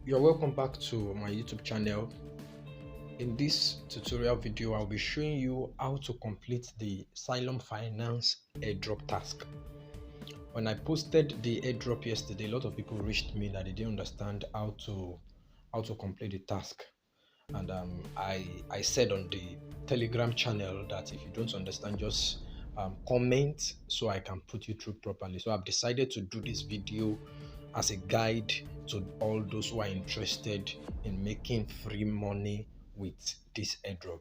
You're welcome back to my YouTube channel. In this tutorial video, I'll be showing you how to complete the Cylum Finance airdrop task. When I posted the airdrop yesterday, a lot of people reached me that they didn't understand how to complete the task. And I said on the Telegram channel that if you don't understand, just comment so I can put you through properly. So I've decided to do this video as a guide to all those who are interested in making free money with this airdrop.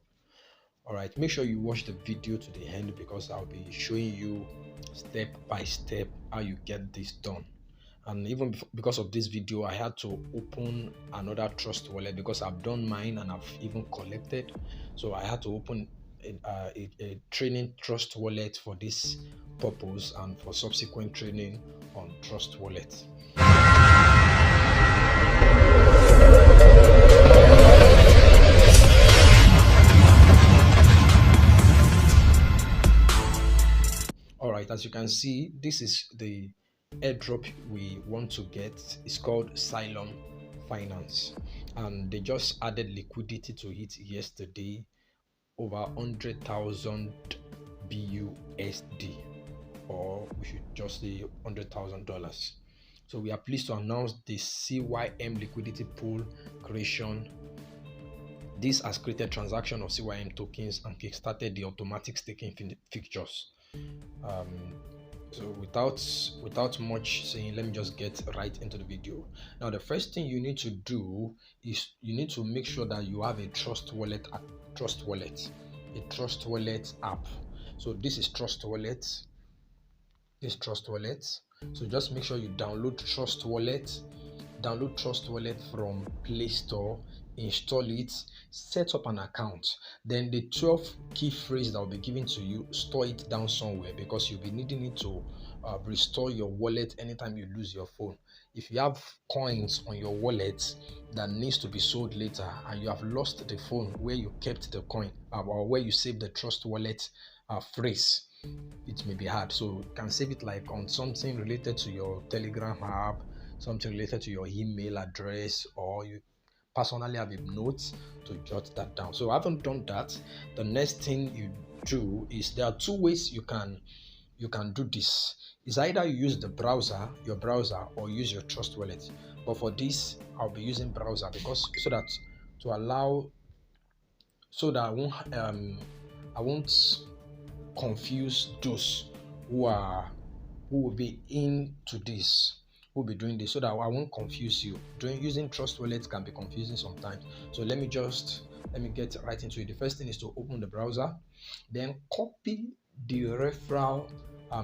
All right, make sure you watch the video to the end because I'll be showing you step by step how you get this done. And even because of this video, I had to open another trust wallet because I've done mine and I've even collected. So I had to open a training trust wallet for this purpose and for subsequent training on trust wallet. All right, as you can see, this is the airdrop we want to get. It's called Cylum Finance, and they just added liquidity to it yesterday, over 100,000 BUSD, or we should just say $100,000. So we are pleased to announce the CYM liquidity pool creation. This has created transaction of CYM tokens and kickstarted the automatic staking fixtures. So without much saying, let me just get right into the video. Now, the first thing you need to do is you need to make sure that you have a trust wallet app. So this is trust wallet. So just make sure you download trust wallet from playstore, install it, set up an account. Then the 12 key phrase that will be given to you, store it down somewhere because you'll be needing it to restore your wallet anytime you lose your phone. If you have coins on your wallet that needs to be sold later and you have lost the phone where you kept the coin or where you saved the trust wallet phrase, it may be hard. So you can save it like on something related to your Telegram app, something related to your email address, or you personally have a note to jot that down. So I haven't done that. The next thing you do is there are two ways you can do this. It's either you use your browser, or use your trust wallet. But for this, I'll be using browser because so that I won't confuse those who will be into this, who will be doing this, so that I won't confuse you. Using trust wallets can be confusing sometimes. So let me get right into it. The first thing is to open the browser, then copy the referral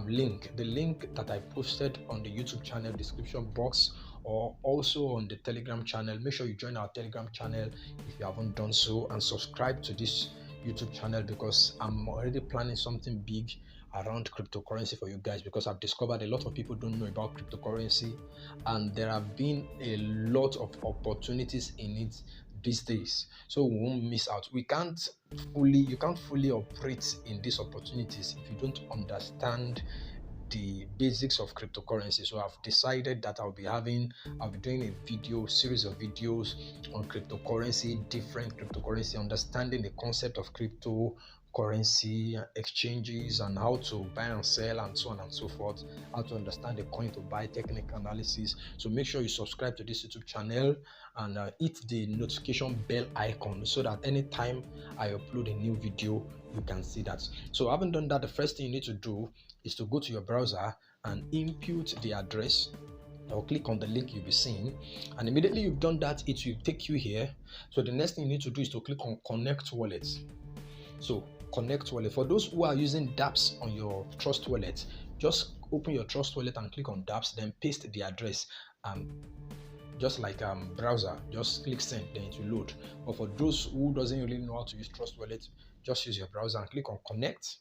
link, the link that I posted on the YouTube channel description box, or also on the Telegram channel. Make sure you join our Telegram channel if you haven't done so, and subscribe to this YouTube channel because I'm already planning something big around cryptocurrency for you guys, because I've discovered a lot of people don't know about cryptocurrency and there have been a lot of opportunities in it these days, so we won't miss out. You can't fully operate in these opportunities if you don't understand the basics of cryptocurrency. So I've decided that I'll be doing a series of videos on cryptocurrency, different cryptocurrency, understanding the concept of cryptocurrency exchanges and how to buy and sell and so on and so forth, how to understand the coin to buy, technical analysis. So make sure you subscribe to this YouTube channel and hit the notification bell icon so that anytime I upload a new video, you can see that. So having done that, the first thing you need to do is to go to your browser and input the address, or click on the link you'll be seeing, and immediately you've done that, it will take you here. So the next thing you need to do is to click on connect wallet. So connect wallet, for those who are using dApps on your trust wallet, just open your trust wallet and click on dApps, then paste the address, just like browser, just click send, then it will load. But for those who doesn't really know how to use trust wallet, just use your browser and click on connect.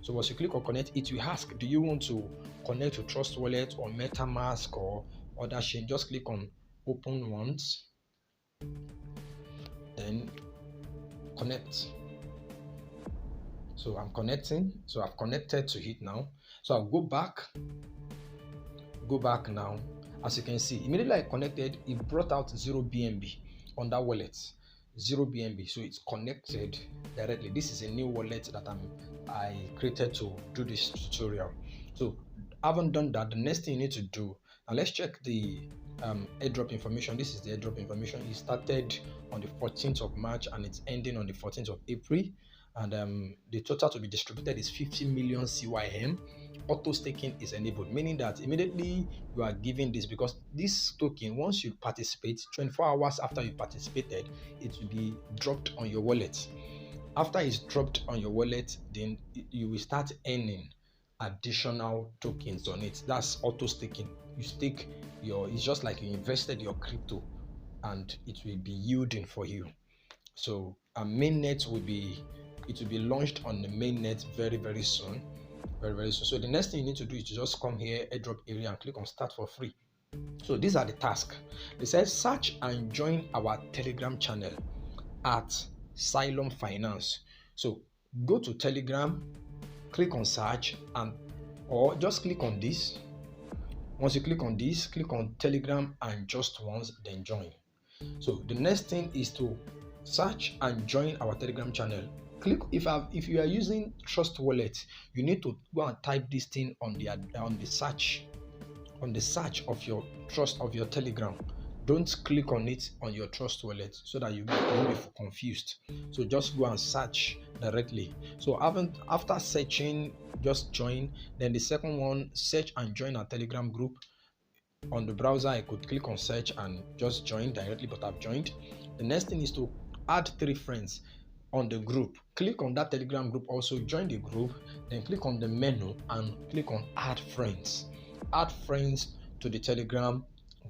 So once you click on connect, it will ask, do you want to connect to trust wallet or MetaMask or other chain? Just click on open once, then connect. So I'm connecting, so I've connected to it now. So I'll go back now, As you can see, immediately I connected, it brought out 0 BNB on that wallet. 0 BNB, so it's connected directly. This is a new wallet that I created to do this tutorial. So I haven't done that. The next thing you need to do, and let's check the airdrop information. This is the airdrop information. It started on the 14th of March and it's ending on the 14th of April. And the total to be distributed is 50 million CYM. Auto staking is enabled, meaning that immediately you are given this, because this token, once you participate, 24 hours after you participated, it will be dropped on your wallet. After it's dropped on your wallet, then you will start earning additional tokens on it. That's auto staking. You stake it's just like you invested your crypto and it will be yielding for you. So a mainnet will be launched on the mainnet very soon. Very soon. So the next thing you need to do is to just come here, airdrop area, and click on start for free. So these are the tasks. They said search and join our Telegram channel at Cylum Finance. So go to Telegram, click on search, or just click on this. Once you click on this, click on Telegram and just once, then join. So the next thing is to search and join our Telegram channel. Click if you are using Trust Wallet, you need to go and type this thing on the search of your Telegram. Don't click on it on your Trust Wallet so that you won't be confused. So just go and search directly. So after searching, just join. Then the second one, search and join our Telegram group. On the browser, I could click on search and just join directly, but I've joined. The next thing is to add 3 friends on the group. Click on that Telegram group, also join the group, then click on the menu and click on add friends. Add friends to the Telegram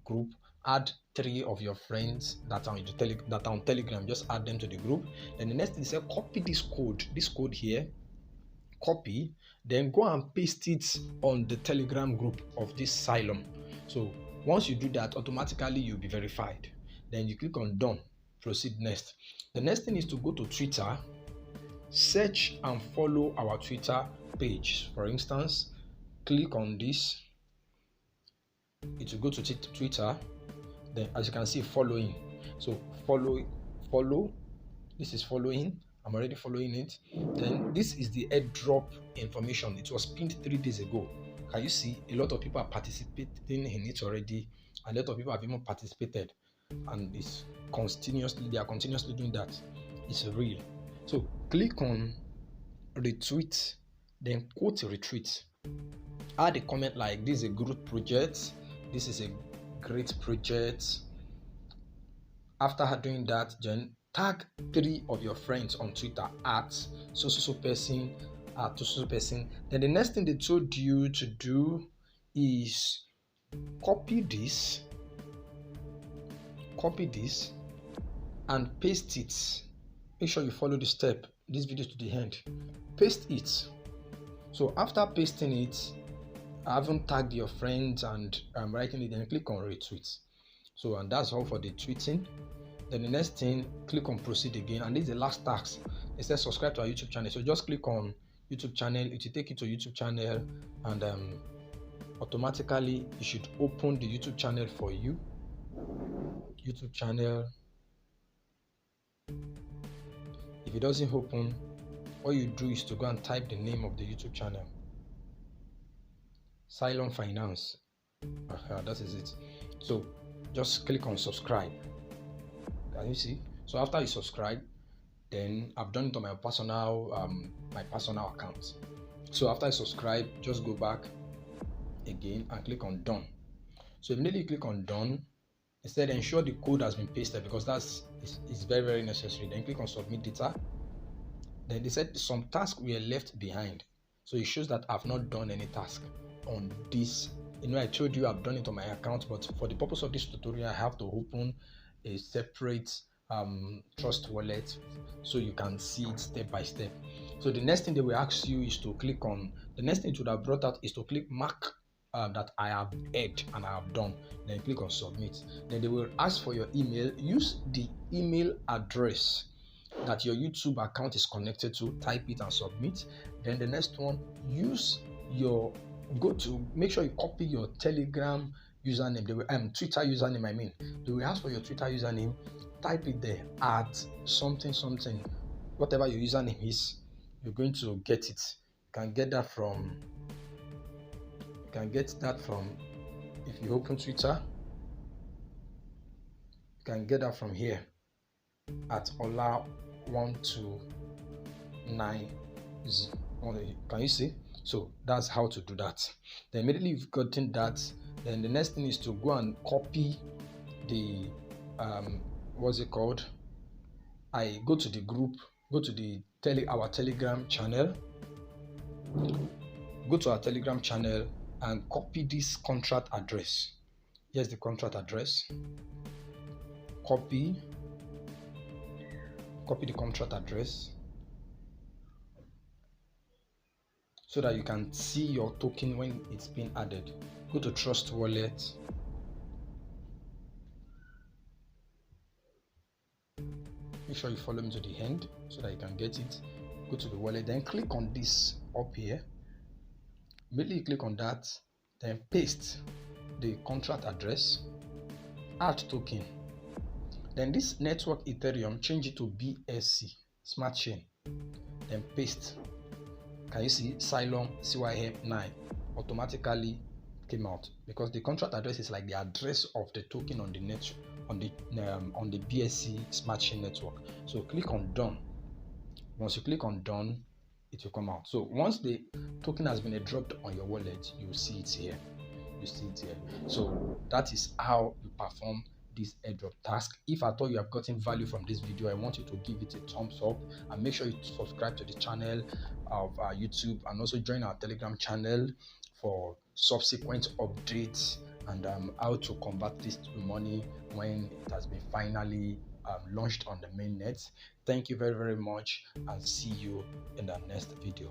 group. Add 3 of your friends that are on Telegram. Just add them to the group. Then the next thing is copy this code here. Copy, then go and paste it on the Telegram group of this Cylum. So once you do that, automatically you'll be verified. Then you click on done, proceed next. The next thing is to go to Twitter, search and follow our Twitter page. For instance, click on this, it will go to Twitter. Then as you can see, following. So follow. This is following. I'm already following it. Then this is the airdrop information. It was pinned 3 days ago. Can you see? A lot of people are participating in it already. A lot of people have even participated, and they are continuously doing that. It's real. So click on retweet, then quote retweet. Add a comment like, this is a good project. This is a great project. After doing that, then tag 3 of your friends on Twitter at so person, at so person. Then the next thing they told you to do is copy this and paste it. Make sure you follow the step, this video to the end. Paste it. So after pasting it, I haven't tagged your friends and I'm writing it, then click on retweet. So, and that's all for the tweeting. Then the next thing, click on proceed again, and this is the last task. It says subscribe to our YouTube channel. So just click on YouTube channel, it will take you to YouTube channel, and automatically it should open the YouTube channel for you. YouTube channel. If it doesn't open, all you do is to go and type the name of the YouTube channel. Cylum Finance. That is it. So just click on subscribe. Can you see? So after you subscribe, then I've done it on my personal account. So after I subscribe, just go back again and click on done. So immediately you click on done. It said ensure the code has been pasted, because it's very necessary. Then click on submit data. Then they said some tasks were left behind. So it shows that I've not done any task on this. I told you I've done it on my account, but for the purpose of this tutorial, I have to open a separate Trust Wallet so you can see it step by step. So the next thing they will ask you is to click on, the next thing it would have brought out is to click mark that I have added and I have done. Then click on submit. Then they will ask for your email. Use the email address that your YouTube account is connected to, type it and submit. Then the next one, make sure you copy your Telegram username. They will Twitter username. I mean, they will ask for your Twitter username. Type it there at something something, whatever your username is. You're going to get it. You can get that from. You can get that from. If you open Twitter, you can get that from here at Ola1290. Can you see? So that's how to do that. Then immediately you've gotten that, then the next thing is to go and copy the what's it called? I go to the group, go to the our Telegram channel, go to our Telegram channel and copy this contract address. Here's the contract address. Copy the contract address so that you can see your token when it's been added. Go to Trust Wallet. Make sure you follow me to the end so that you can get it. Go to the wallet, then click on this up here. Immediately click on that, then paste the contract address, add token. Then this network Ethereum, change it to BSC, Smartchain. Then paste. Can you see Cylum CYM9 automatically came out because the contract address is like the address of the token on the net on the BSC Smartchain network. So click on done. Once you click on done, it will come out. So once the token has been dropped on your wallet, you will see it here. You see it here. So that is how you perform this airdrop task. If at all you have gotten value from this video, I want you to give it a thumbs up and make sure you subscribe to the channel of YouTube and also join our Telegram channel for subsequent updates and how to convert this to money when it has been finally launched on the mainnet. Thank you very much and see you in the next video.